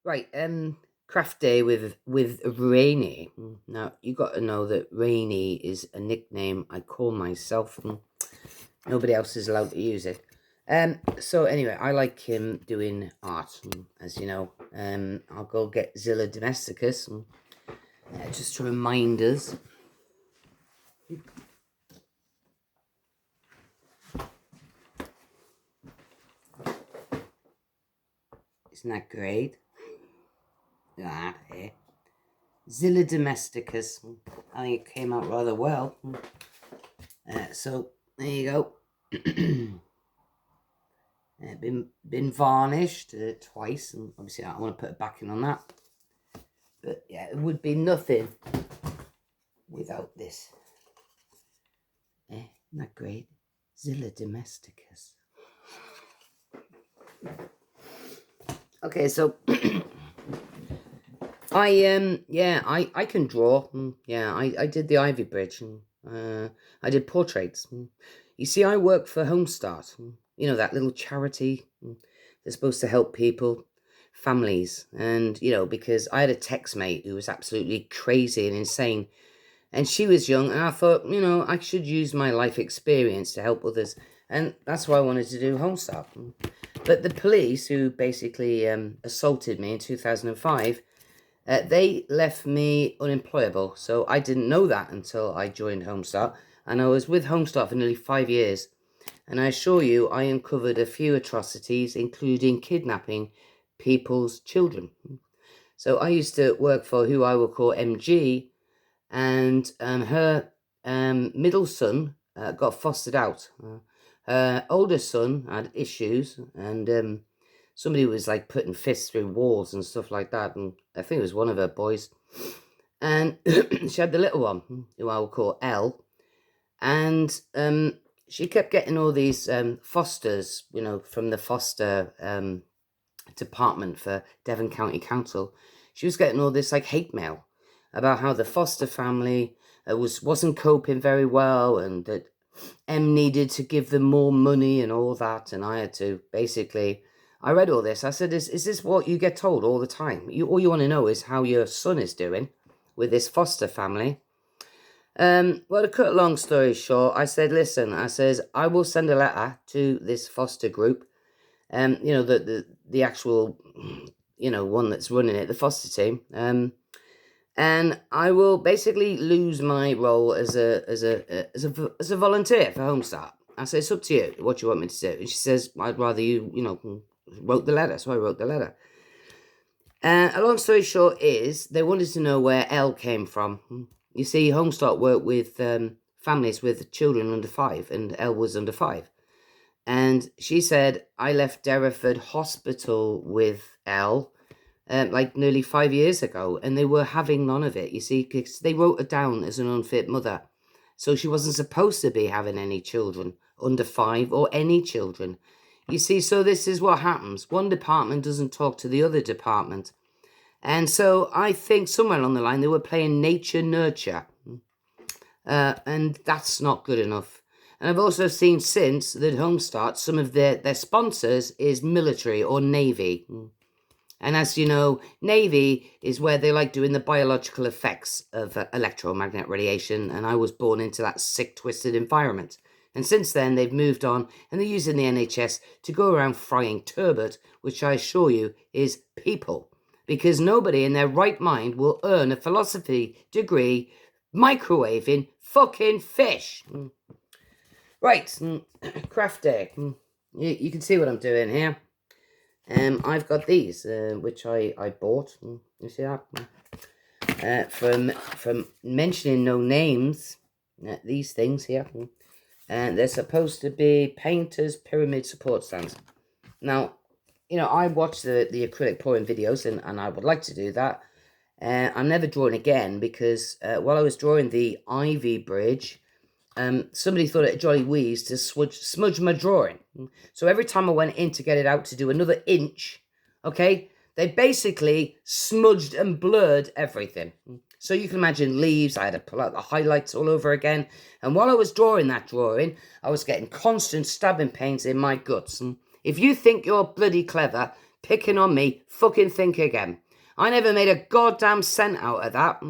Right, craft day with Rainy. Now you got to know that Rainy is a nickname I call myself. Nobody else is allowed to use it. So anyway, I like him doing art, as you know. I'll go get Zilla Domesticus, just to remind us. Isn't that great? That here. Zilla Domesticus. I think it came out rather well. So there you go. Been varnished twice, and obviously I want to put a backing on that. But yeah, it would be nothing without this. Isn't that great? Zilla Domesticus. Okay, so I can draw. Yeah, I did the Ivy Bridge. I did portraits. You see, I work for Homestart. You know, that little charity. They're supposed to help people, families, and because I had a text mate who was absolutely crazy and insane, and she was young, and I thought, I should use my life experience to help others, and that's why I wanted to do Homestart. But the police, who basically assaulted me in 2005, they left me unemployable. So I didn't know that until I joined Homestart. And I was with Homestart for nearly 5 years. And I assure you, I uncovered a few atrocities, including kidnapping people's children. So I used to work for who I will call MG, and her middle son got fostered out. Her older son had issues, and somebody was like putting fists through walls and stuff like that, and I think it was one of her boys. And she had the little one, who I will call L, and she kept getting all these fosters, from the foster department for Devon County Council. She was getting all this like hate mail about how the foster family wasn't coping very well, and that M needed to give them more money and all that. And I had to basically, I read all this. I said, is this what you get told all the time? All you want to know is how your son is doing with this foster family. Well, to cut a long story short, I said, listen, I will send a letter to this foster group, the actual, one that's running it, the foster team, and I will basically lose my role as a volunteer for Homestart. I say, it's up to you what you want me to do. And she says, I'd rather you, wrote the letter. So I wrote the letter. A long story short is, they wanted to know where L came from. You see, Homestart worked with families with children under 5, and L was under 5. And she said, I left Derriford Hospital with L like nearly 5 years ago, and they were having none of it, you see, because they wrote her down as an unfit mother. So she wasn't supposed to be having any children under 5, or any children. You see, so this is what happens. One department doesn't talk to the other department. And so I think somewhere along the line they were playing nature nurture. And that's not good enough. And I've also seen since that Homestart, some of their sponsors is military or Navy. And as you know, Navy is where they like doing the biological effects of electromagnetic radiation, and I was born into that sick, twisted environment. And since then, they've moved on, and they're using the NHS to go around frying turbot, which I assure you is people. Because nobody in their right mind will earn a philosophy degree microwaving fucking fish. Right, craft day. You can see what I'm doing here. I've got these, which I bought. You see that? From mentioning no names, these things here. And they're supposed to be painters' pyramid support stands. Now, I watch the acrylic pouring videos, and I would like to do that. I'm never drawing again because while I was drawing the Ivy Bridge, somebody thought it a jolly wheeze to smudge my drawing. So every time I went in to get it out to do another inch, okay, they basically smudged and blurred everything. So you can imagine leaves. I had to pull out the highlights all over again. And while I was drawing that drawing, I was getting constant stabbing pains in my guts. And if you think you're bloody clever, picking on me, fucking think again. I never made a goddamn cent out of that.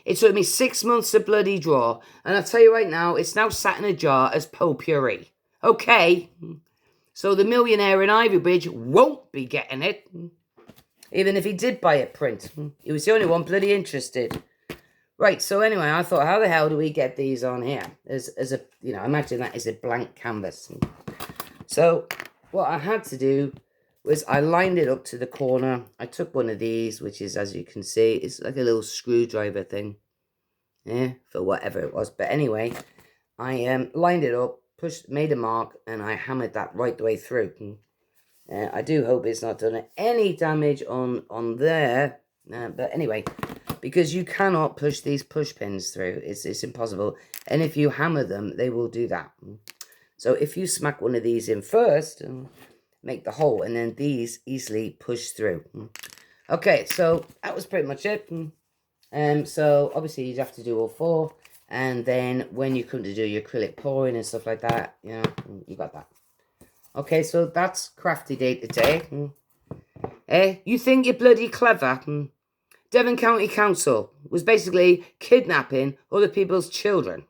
It took me 6 months to bloody draw, and I'll tell you right now, it's now sat in a jar as potpourri. Okay? So the millionaire in Ivybridge won't be getting it. Even if he did buy it print. He was the only one bloody interested. Right, so anyway, I thought, how the hell do we get these on here? As a, imagine that is a blank canvas. So what I had to do was I lined it up to the corner. I took one of these, which is, as you can see, it's like a little screwdriver thing. Yeah, for whatever it was. But anyway, I lined it up, made a mark, and I hammered that right the way through. I do hope it's not done any damage on there. But anyway, because you cannot push these push pins through. It's impossible. And if you hammer them, they will do that. So if you smack one of these in first, make the hole, and then these easily push through. Okay, so that was pretty much it. So obviously you'd have to do all four. And then when you come to do your acrylic pouring and stuff like that, you got that. Okay, so that's crafty day today. You think you're bloody clever? Devon County Council was basically kidnapping other people's children.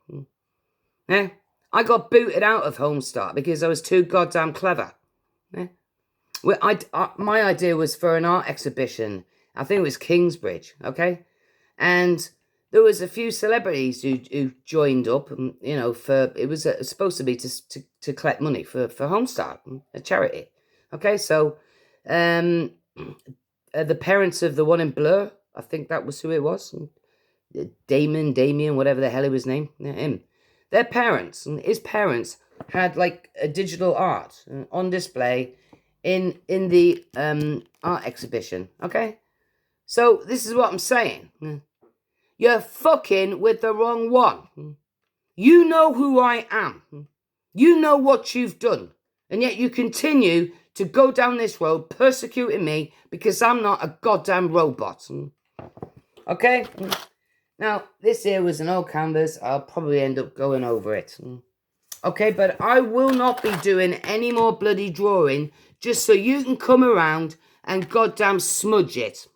I got booted out of Homestart because I was too goddamn clever. Well, my idea was for an art exhibition. I think it was Kingsbridge, okay? And there was a few celebrities who joined up, it was supposed to be to collect money for Homestart, a charity. Okay, so the parents of the one in Blur, I think that was who it was, Damien, whatever the hell his name, him. Their parents, and his parents, had like a digital art on display in the art exhibition. Okay, so this is what I'm saying. You're fucking with the wrong one. You know who I am. You know what you've done. And yet you continue to go down this road persecuting me because I'm not a goddamn robot. Okay? Now, this here was an old canvas. I'll probably end up going over it. Okay, but I will not be doing any more bloody drawing just so you can come around and goddamn smudge it.